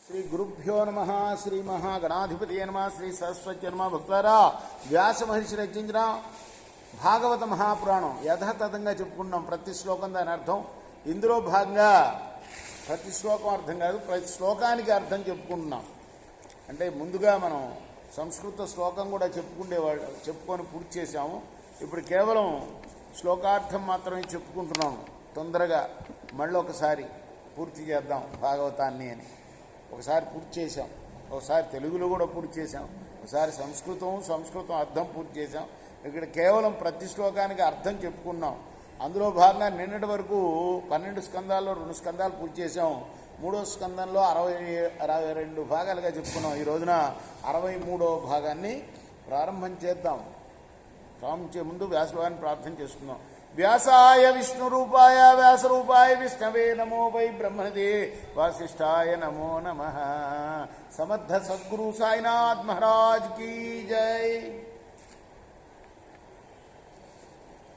శ్రీ గురుభ్యో నమ. శ్రీ మహాగణాధిపతి నమ. శ్రీ సరస్వతి నమ. భక్తారా, వ్యాస మహర్షి రచించిన భాగవత మహాపురాణం యథాతథంగా చెప్పుకున్నాం. ప్రతి శ్లోకం దాని అర్థం. ఇందులో భాగంగా ప్రతి శ్లోకం అర్థం కాదు, ప్రతి శ్లోకానికి అర్థం చెప్పుకుంటున్నాం. అంటే ముందుగా మనం సంస్కృత శ్లోకం కూడా చెప్పుకొని పూర్తి చేశాము. ఇప్పుడు కేవలం శ్లోకార్థం మాత్రమే చెప్పుకుంటున్నాము. తొందరగా మళ్ళీ ఒకసారి పూర్తి చేద్దాం భాగవతాన్ని అని. ఒకసారి పూర్తి చేశాం, ఒకసారి తెలుగులో కూడా పూర్తి చేశాం, ఒకసారి సంస్కృతం అర్థం పూర్తి చేశాం. ఇక్కడ కేవలం ప్రతి శ్లోకానికి అర్థం చెప్పుకున్నాం. అందులో భాగంగా నిన్నటి వరకు 12 స్కందాల్లో 2 స్కందాలు పూర్తి చేశాం. 3వ స్కందంలో 62 భాగాలుగా చెప్పుకున్నాం. ఈ రోజున 63వ భాగాన్ని ప్రారంభం చేద్దాం. ప్రారంభించే ముందు వ్యాసభావాన్ని ప్రార్థన చేసుకుందాం. వ్యాసాయ విష్ణురూపాయ వ్యాసరూపాయ విష్ణవే నమో వై బ్రహ్మణదే వాసిష్ఠాయ నమో నమః. సమర్థ సద్గురు సాయినాథ్ మహారాజ్ కీ జై.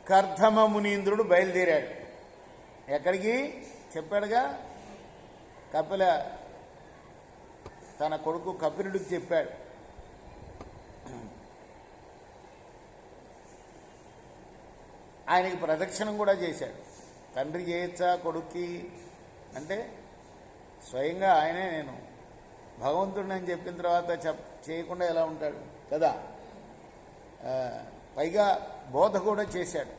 కర్ధమ మునీంద్రుడు బయలుదేరాడు. ఎక్కడికి చెప్పాడుగా, తన కొడుకు కపిలుడికి చెప్పాడు. ఆయనకి ప్రదక్షిణం కూడా చేశాడు. తండ్రి చేయొచ్చా కొడుక్కి అంటే, స్వయంగా ఆయనే నేను భగవంతుడిని అని చెప్పిన తర్వాత చేయకుండా ఎలా ఉంటాడు కదా. పైగా బోధ కూడా చేశాడు.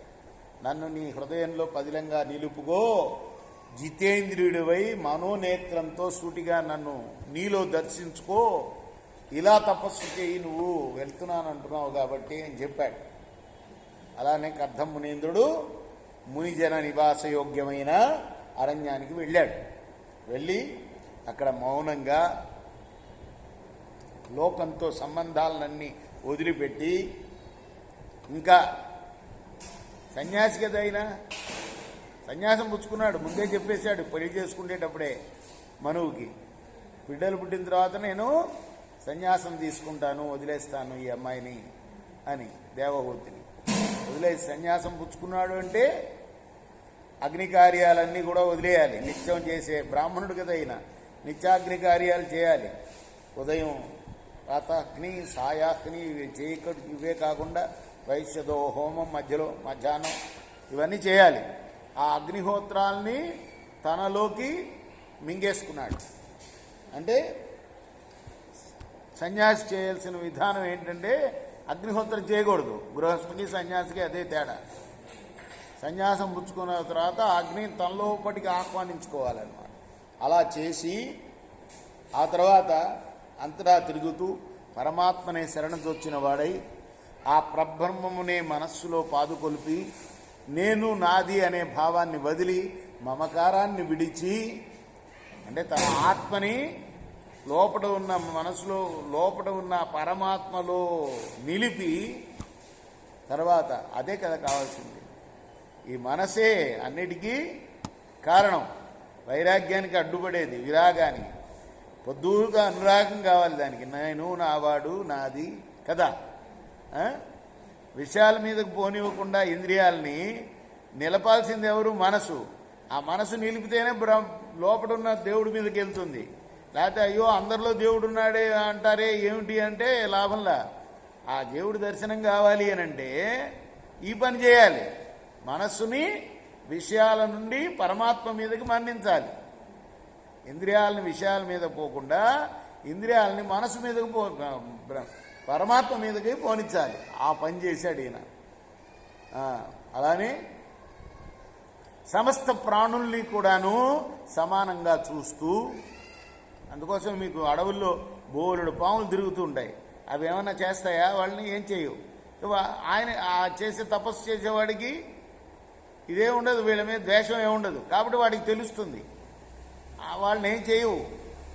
నన్ను నీ హృదయంలో పదిలంగా నిలుపుకో, జితేంద్రియుడివై మనోనేత్రంతో సూటిగా నన్ను నీలో దర్శించుకో, ఇలా తపస్సు చేయి, నువ్వు వెళ్తున్నాను అంటున్నావు కాబట్టి అని చెప్పాడు. అలానే కర్ధం మునీంద్రుడు మునిజన నివాసయోగ్యమైన అరణ్యానికి వెళ్ళాడు. వెళ్ళి అక్కడ మౌనంగా లోకంతో సంబంధాలన్నీ వదిలిపెట్టి, ఇంకా సన్యాసి కదా అయినా సన్యాసం పుచ్చుకున్నాడు. ముందే చెప్పేశాడు పెళ్లి చేసుకునేటప్పుడే మనువుకి, బిడ్డలు పుట్టిన తర్వాత నేను సన్యాసం తీసుకుంటాను, వదిలేస్తాను ఈ అమ్మాయిని అని దేవహూతిని వదిలేసి సన్యాసం పుచ్చుకున్నాడు. అంటే అగ్ని కార్యాలన్నీ కూడా వదిలేయాలి. నిత్యం చేసే బ్రాహ్మణుడు కదా అయినా నిత్యాగ్ని కార్యాలు చేయాలి. ఉదయం ప్రాతఃగ్ని, సాయాగ్ని ఇవే కాకుండా వైశ్యదో హోమం మధ్యాహ్నం ఇవన్నీ చేయాలి. ఆ అగ్నిహోత్రాల్ని తనలోకి మింగేసుకున్నాడు. అంటే సన్యాసి చేయాల్సిన విధానం ఏంటంటే, అగ్నిహోత్రం చేయకూడదు. గృహస్థుకి సన్యాసికి అదే తేడా. సన్యాసం పుచ్చుకున్న తర్వాత అగ్నిని తనలోపటికి ఆహ్వానించుకోవాలన్నమాట. అలా చేసి ఆ తర్వాత అంతటా తిరుగుతూ పరమాత్మనే శరణొచ్చిన వాడై ఆ ప్రబ్రహ్మమునే మనస్సులో పాదుకొల్పి, నేను నాది అనే భావాన్ని వదిలి మమకారాన్ని విడిచి, అంటే తన ఆత్మని లోపల ఉన్న మనసులో లోపల ఉన్న పరమాత్మలో నిలిపి, తర్వాత అదే కదా కావాల్సింది. ఈ మనసే అన్నిటికీ కారణం. వైరాగ్యానికి అడ్డుపడేది విరాగానికి. పొద్దుగా అనురాగం కావాలి దానికి. నేను, నావాడు, నాది కదా. విషయాల మీదకు పోనివ్వకుండా ఇంద్రియాలని నిలపాల్సింది ఎవరు? మనసు. ఆ మనసు నిలిపితేనే లోపల ఉన్న దేవుడి మీదకి వెళ్తుంది. లేకపోతే అయ్యో అందరిలో దేవుడు ఉన్నాడే అంటారే, ఏమిటి అంటే లాభంలా. ఆ దేవుడి దర్శనం కావాలి అని అంటే ఈ పని చేయాలి. మనస్సుని విషయాల నుండి పరమాత్మ మీదకి మన్నించాలి. ఇంద్రియాలని విషయాల మీద పోకుండా ఇంద్రియాలని మనసు మీదకి పరమాత్మ మీదకి పోనించాలి. ఆ పని చేశాడు ఈయన. అలానే సమస్త ప్రాణుల్ని కూడాను సమానంగా చూస్తూ, అందుకోసం మీకు అడవుల్లో బోలెడు పాములు తిరుగుతూ ఉంటాయి. అవి ఏమన్నా చేస్తాయా? వాళ్ళని ఏం చేయవు. ఆయన చేసే తపస్సు చేసేవాడికి ఇదే ఉండదు, వీళ్ళ మీద ద్వేషం ఏముండదు. కాబట్టి వాడికి తెలుస్తుంది వాళ్ళని ఏం చేయవు,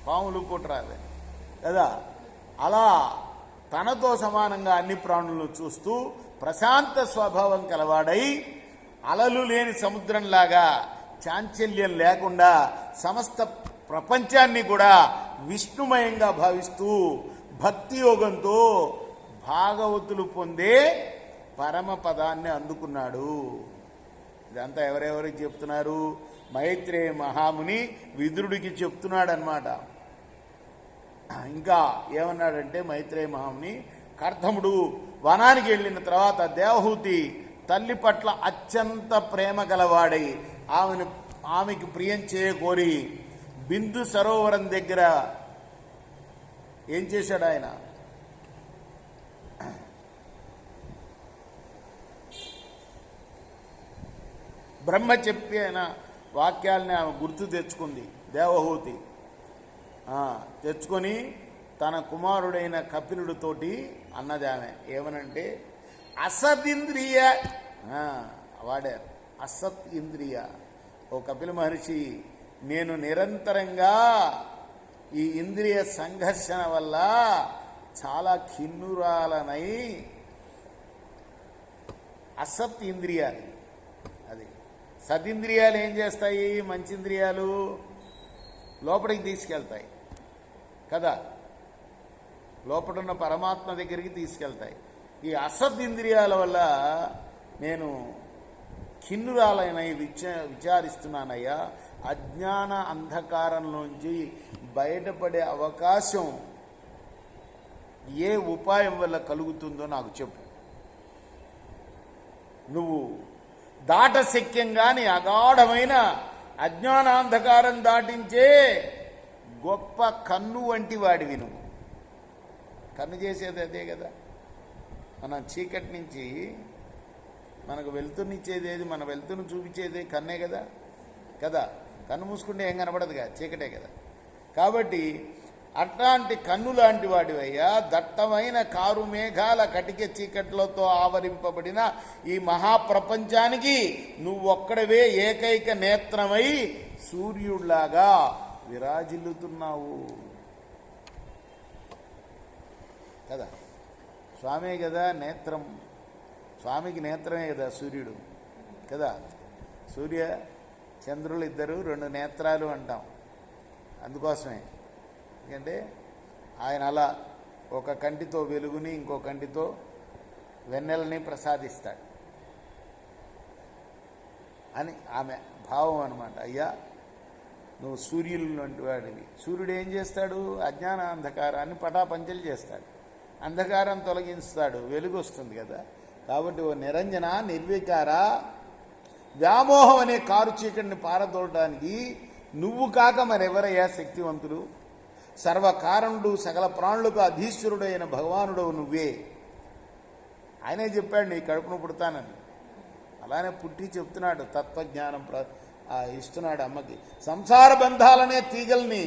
పాములు పుట్టరాదని కదా. అలా తనతో సమానంగా అన్ని ప్రాణులను చూస్తూ ప్రశాంత స్వభావం కలవాడై, అలలు లేని సముద్రంలాగా చాంచల్యం లేకుండా సమస్త ప్రపంచాన్ని కూడా విష్ణుమయంగా భావిస్తూ భక్తి యోగంతో భాగవతులు పొందే పరమపదాన్ని అందుకున్నాడు. ఇదంతా ఎవరెవరికి చెప్తున్నారు? మైత్రేయ మహాముని విదురుడికి చెప్తున్నాడనమాట. ఇంకా ఏమన్నాడంటే మైత్రేయ మహాముని, కర్దముడు వనానికి వెళ్ళిన తర్వాత దేవహూతి తల్లి పట్ల అత్యంత ప్రేమ గలవాడై ఆమెకి ప్రియం చేయకోరి బిందు సరోవరం దగ్గర ఏం చేశాడు ఆయన? బ్రహ్మ చెప్పిన వాక్యాలని ఆమె గుర్తు తెచ్చుకుంది దేవహూతి. తెచ్చుకొని తన కుమారుడైన కపిలుడితోటి అన్నది ఆమె ఏమనంటే, అసద్ ఇంద్రియ వాడారు, అసత్ ఇంద్రియ. ఓ కపిల మహర్షి, నేను నిరంతరంగా ఈ ఇంద్రియ సంఘర్షణ వల్ల చాలా ఖిన్నురాలనై, అసత్ ఇంద్రియాలు అది. సదింద్రియాలు ఏం చేస్తాయి? మంచి ఇంద్రియాలు లోపలికి తీసుకెళ్తాయి కదా, లోపడున్న పరమాత్మ దగ్గరికి తీసుకెళ్తాయి. ఈ అసద్ ఇంద్రియాల వల్ల నేను ఖిన్నురాలైనై విచారిస్తున్నానయ్యా. అజ్ఞాన అంధకారంలోంచి బయటపడే అవకాశం ఏ ఉపాయం వల్ల కలుగుతుందో నాకు చెప్పు. నువ్వు దాటశక్యంగాని అగాఢమైన అజ్ఞానాంధకారం దాటించే గొప్ప కన్ను వంటి వాడివి నువ్వు. కన్ను చేసేది అదే కదా, మన చీకటి నుంచి మనకు వెలుతురునిచ్చేది ఏది? మన వెలుతురుని చూపించేది కన్నే కదా. కన్ను మూసుకుంటే ఏం కనబడదుగా, చీకటే కదా. కాబట్టి అట్లాంటి కన్ను లాంటి వాడివయ్యా. దట్టమైన కారు మేఘాల కటిక చీకట్లతో ఆవరింపబడిన ఈ మహాప్రపంచానికి నువ్వొక్కడవే ఏకైక నేత్రమై సూర్యుడిలాగా విరాజిల్లుతున్నావు కదా. స్వామే కదా నేత్రం, స్వామికి నేత్రమే కదా సూర్యుడు కదా. సూర్య చంద్రులు ఇద్దరు రెండు నేత్రాలు అంటాం అందుకోసమే. ఎందుకంటే ఆయన అలా ఒక కంటితో వెలుగుని ఇంకో కంటితో వెన్నెలని ప్రసాదిస్తాడు అని ఆమె భావం అన్నమాట. అయ్యా నువ్వు సూర్యులు వంటి వాడివి. సూర్యుడు ఏం చేస్తాడు? అజ్ఞాన అంధకారాన్ని పటాపంచలు చేస్తాడు, అంధకారం తొలగిస్తాడు, వెలుగు వస్తుంది కదా. కాబట్టి ఓ నిరంజన నిర్వికార వ్యామోహం అనే కారు చీకటిని పారదోలడానికి నువ్వు కాక మరెవరయ్యా శక్తివంతుడు? సర్వకారణుడు, సకల ప్రాణులకు అధీశ్వరుడైన భగవానుడు నువ్వే. ఆయనే చెప్పాడు నీ కడుపును పుడతానని. అలానే పుట్టి చెప్తున్నాడు, తత్వజ్ఞానం ఇస్తున్నాడు అమ్మకి. సంసార బంధాలనే తీగల్ని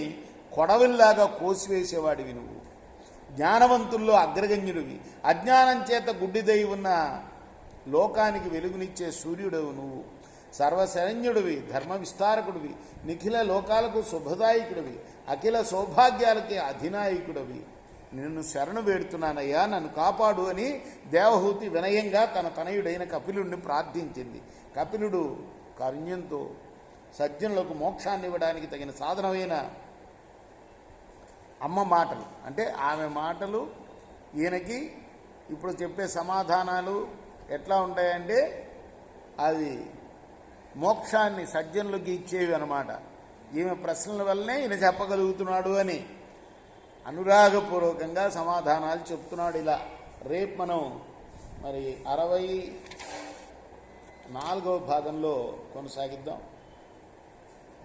కొడవల్లాగా కోసివేసేవాడివి నువ్వు. జ్ఞానవంతుల్లో అగ్రగణ్యుడివి. అజ్ఞానం చేత గుడ్డిదై ఉన్న లోకానికి వెలుగునిచ్చే సూర్యుడవు నువ్వు. సర్వశరణ్యుడివి, ధర్మ విస్తారకుడివి, నిఖిల లోకాలకు శుభదాయకుడివి, అఖిల సౌభాగ్యాలకి అధినాయకుడివి. నిన్ను శరణు వేడుతున్నానయ్యా, నన్ను కాపాడు అని దేవహూతి వినయంగా తన తనయుడైన కపిలుడిని ప్రార్థించింది. కపిలుడు కారుణ్యంతో సజ్జనులకు మోక్షాన్ని ఇవ్వడానికి తగిన సాధనమైన అమ్మ మాటలు, అంటే ఆమె మాటలు ఈయనకి ఇప్పుడు చెప్పే సమాధానాలు ఎట్లా ఉంటాయంటే అది మోక్షాన్ని సజ్జనులకి ఇచ్చేవి అన్నమాట. ఈమె ప్రశ్నల వల్లనే ఈయన చెప్పగలుగుతున్నాడు అని అనురాగపూర్వకంగా సమాధానాలు చెప్తున్నాడు. ఇలా రేపు మనం మరి 64వ భాగంలో కొనసాగిద్దాం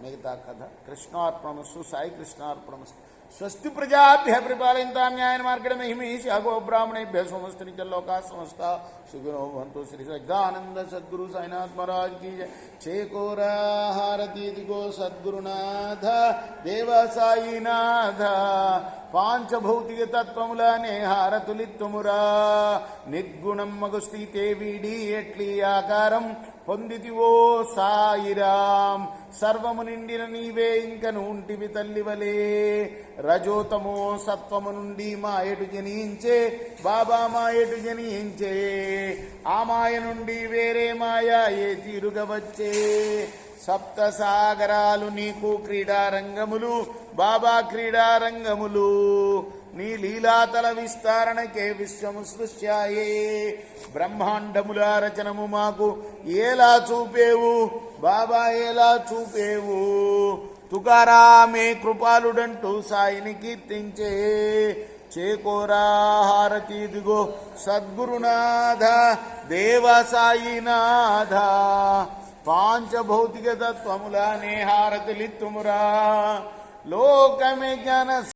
మిగతా కథ. కృష్ణార్పణమస్తు. సాయి కృష్ణార్పణమస్తు. స్వస్తి ప్రజాభ్య పరిపాలయంతాం న్యాయన మార్గణమహిమేషి అగో బ్రాహ్మణేభ్య సోమస్తి నిత్యలోకా సమస్త సుఖినో భవంతు. శ్రీ సజ్జానంద సద్గురు సాయినాథ్ మహారాజ్ की जय. చేకోరా హారతి దిగో సద్గురునాథ దేవ సాయినాథ. పాంచభౌతిక తత్వములనే హారతులిత్తుమురా. నిర్గుణం మగు స్థితే వీడి ఎట్లి ఆకారం పొందితివో సాయిరాం. సర్వము నిండిన నీవే ఇంకను ఉంటివి తల్లివలే. రజోతమో సత్వము నుండి మాయటు జనించే బాబా మాయటు జనించే. ఆ మాయ నుండి వేరే మాయ ఏ తీరుగా వచ్చే. సప్త సాగరాలు నీకు క్రీడారంగములు బాబా క్రీడారంగములు. నీ లీలాతల విస్తారణకే విశ్వము సృష్ట్యాయే. బ్రహ్మాండముల రచనము మాకు ఎలా చూపేవు బాబా ఎలా చూపేవు. తుకారామే కృపాలుడంటూ సాయిని కీర్తించే చేకోరా హారతి దిగో సద్గురునాథ దేవ సాయినాథ పాంచభౌతిక తత్వములానే హారతిలిత్తుమురా లోకమే జ్ఞాన